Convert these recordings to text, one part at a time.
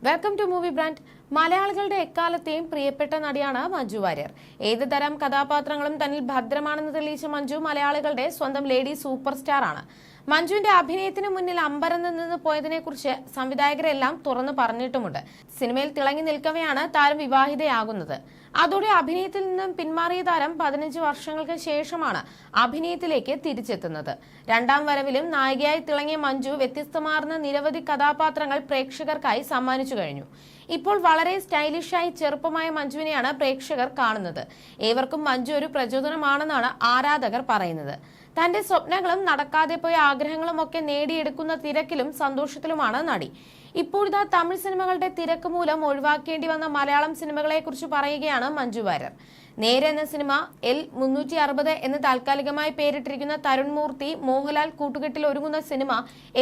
Welcome to movie brand. മലയാളികളുടെ എക്കാലത്തെയും പ്രിയപ്പെട്ട നടിയാണ് മഞ്ജു വാര്യർ. ഏത് തരം കഥാപാത്രങ്ങളും തന്നിൽ ഭദ്രമാണെന്ന് തെളിയിച്ച മഞ്ജു മലയാളികളുടെ സ്വന്തം ലേഡി സൂപ്പർ സ്റ്റാർ ആണ്. മഞ്ജുവിന്റെ അഭിനയത്തിന് മുന്നിൽ അമ്പരന്ന് നിന്ന് പോയതിനെ കുറിച്ച് സംവിധായകരെല്ലാം തുറന്നു പറഞ്ഞിട്ടുമുണ്ട്. സിനിമയിൽ തിളങ്ങി നിൽക്കവെയാണ് താരം വിവാഹിതയാകുന്നത്. അതോടെ അഭിനയത്തിൽ നിന്നും പിന്മാറിയ താരം 15 വർഷങ്ങൾക്ക് ശേഷമാണ് അഭിനയത്തിലേക്ക് തിരിച്ചെത്തുന്നത്. രണ്ടാം വരവിലും നായികയായി തിളങ്ങിയ മഞ്ജു വ്യത്യസ്തമാർന്ന നിരവധി കഥാപാത്രങ്ങൾ പ്രേക്ഷകർക്കായി സമ്മാനിച്ചു കഴിഞ്ഞു. ഇപ്പോൾ വളരെ സ്റ്റൈലിഷായി ചെറുപ്പമായ മഞ്ജുവിനെയാണ് പ്രേക്ഷകർ കാണുന്നത്. ഏവർക്കും മഞ്ജു ഒരു പ്രചോദനമാണെന്നാണ് ആരാധകർ പറയുന്നത്. തന്റെ സ്വപ്നങ്ങളും നടക്കാതെ പോയ ആഗ്രഹങ്ങളും ഒക്കെ നേടിയെടുക്കുന്ന തിരക്കിലും സന്തോഷത്തിലുമാണ് നടി. ഇപ്പോഴിതാ തമിഴ് സിനിമകളുടെ തിരക്ക് മൂലം ഒഴിവാക്കേണ്ടി വന്ന മലയാളം സിനിമകളെ കുറിച്ച് പറയുകയാണ് മഞ്ജു വാര്യർ. നേരെ എന്ന സിനിമ, L360 എന്ന് താൽക്കാലികമായി പേരിട്ടിരിക്കുന്ന തരുൺ മൂർത്തി, മോഹൻലാൽ കൂട്ടുകെട്ടിൽ ഒരുങ്ങുന്ന സിനിമ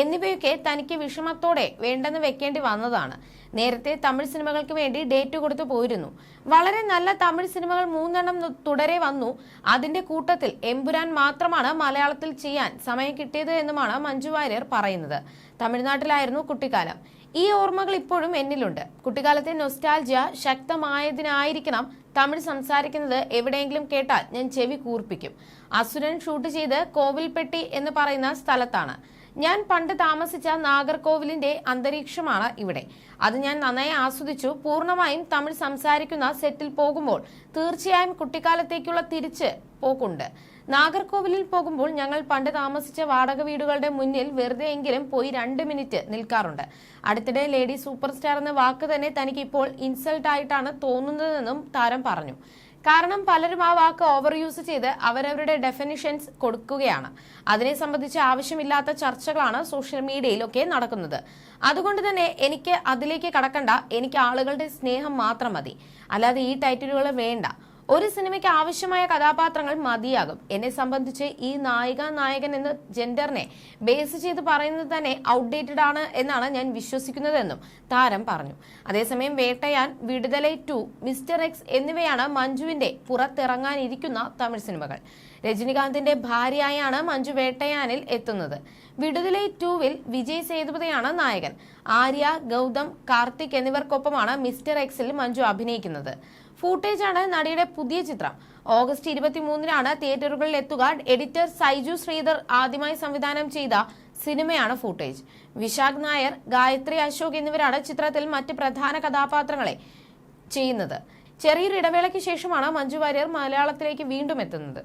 എന്നിവയൊക്കെ തനിക്ക് വിഷമത്തോടെ വേണ്ടെന്ന് വെക്കേണ്ടി വന്നതാണ്. നേരത്തെ തമിഴ് സിനിമകൾക്ക് വേണ്ടി ഡേറ്റ് കൊടുത്തു പോയിരുന്നു. വളരെ നല്ല തമിഴ് സിനിമകൾ 3 തുടരെ വന്നു. അതിന്റെ കൂട്ടത്തിൽ എമ്പുരാൻ മാത്രമാണ് മലയാളത്തിൽ ചെയ്യാൻ സമയം കിട്ടിയത് എന്നുമാണ് മഞ്ജു വാര്യർ പറയുന്നത്. തമിഴ്നാട്ടിലായിരുന്നു കുട്ടിക്കാലം. ഈ ഓർമ്മകൾ ഇപ്പോഴും എന്നിലുണ്ട്. കുട്ടിക്കാലത്തെ നൊസ്റ്റാൾജിയ ശക്തമായതിനായിരിക്കണം തമിഴ് സംസാരിക്കുന്നത് എവിടെയെങ്കിലും കേട്ടാൽ ഞാൻ ചെവി കൂർപ്പിക്കും. അസുരൻ ഷൂട്ട് ചെയ്ത് കോവിൽപ്പെട്ടി എന്ന് പറയുന്ന സ്ഥലത്താണ്. ഞാൻ പണ്ട് താമസിച്ച നാഗർകോവിലിന്റെ അന്തരീക്ഷമാണ് ഇവിടെ. അത് ഞാൻ നന്നായി ആസ്വദിച്ചു. പൂർണ്ണമായും തമിഴ് സംസാരിക്കുന്ന സെറ്റിൽ പോകുമ്പോൾ തീർച്ചയായും കുട്ടിക്കാലത്തേക്കുള്ള തിരിച്ച് പോക്കുണ്ട്. നാഗർകോവിലിൽ പോകുമ്പോൾ ഞങ്ങൾ പണ്ട് താമസിച്ച വാടക വീടുകളുടെ മുന്നിൽ വെറുതെയെങ്കിലും പോയി 2 മിനിറ്റ് നിൽക്കാറുണ്ട്. അടുത്തിടെ ലേഡി സൂപ്പർ സ്റ്റാർ എന്ന വാക്ക് തന്നെ തനിക്ക് ഇപ്പോൾ ഇൻസൾട്ട് ആയിട്ടാണ് തോന്നുന്നതെന്നും താരം പറഞ്ഞു. കാരണം പലരും ആ വാക്ക് ഓവർ യൂസ് ചെയ്ത് അവരവരുടെ ഡെഫിനിഷൻസ് കൊടുക്കുകയാണ്. അതിനെ സംബന്ധിച്ച് ആവശ്യമില്ലാത്ത ചർച്ചകളാണ് സോഷ്യൽ മീഡിയയിലൊക്കെ നടക്കുന്നത്. അതുകൊണ്ട് തന്നെ എനിക്ക് അതിലേക്ക് കടക്കണ്ട. എനിക്ക് ആളുകളുടെ സ്നേഹം മാത്രം മതി, അല്ലാതെ ഈ ടൈറ്റിലുകൾ വേണ്ട. ഒരു സിനിമയ്ക്ക് ആവശ്യമായ കഥാപാത്രങ്ങൾ മതിയാകും. എന്നെ സംബന്ധിച്ച് ഈ നായകൻ എന്ന ജെൻഡറിനെ ബേസ് ചെയ്ത് പറയുന്നത് തന്നെ ഔട്ട്ഡേറ്റഡ് ആണ് എന്നാണ് ഞാൻ വിശ്വസിക്കുന്നതെന്നും താരം പറഞ്ഞു. അതേസമയം വേട്ടയാൻ, വിടുതലൈ 2, മിസ്റ്റർ എക്സ് എന്നിവയാണ് മഞ്ജുവിന്റെ പുറത്തിറങ്ങാനിരിക്കുന്ന തമിഴ് സിനിമകൾ. രജനികാന്തിന്റെ ഭാര്യയായാണ് മഞ്ജു വേട്ടയാനിൽ എത്തുന്നത്. വിടുതലൈ 2-വിൽ വിജയ് സേതുപതിയാണ് നായകൻ. ആര്യ, ഗൗതം, കാർത്തിക് എന്നിവർക്കൊപ്പമാണ് മിസ്റ്റർ എക്സിൽ മഞ്ജു അഭിനയിക്കുന്നത്. ഫൂട്ടേജാണ് നടിയുടെ പുതിയ ചിത്രം. ഓഗസ്റ്റ് 23-നാണ് തിയേറ്ററുകളിൽ എത്തുക. എഡിറ്റർ സൈജു ശ്രീധർ ആദ്യമായി സംവിധാനം ചെയ്ത സിനിമയാണ് ഫൂട്ടേജ്. വിശാഖ് നായർ, ഗായത്രി അശോക് എന്നിവരാണ് ചിത്രത്തിൽ മറ്റ് പ്രധാന കഥാപാത്രങ്ങളെ ചെയ്യുന്നത്. ചെറിയൊരു ഇടവേളയ്ക്ക് ശേഷമാണ് മഞ്ജു വാര്യർ മലയാളത്തിലേക്ക് വീണ്ടും എത്തുന്നത്.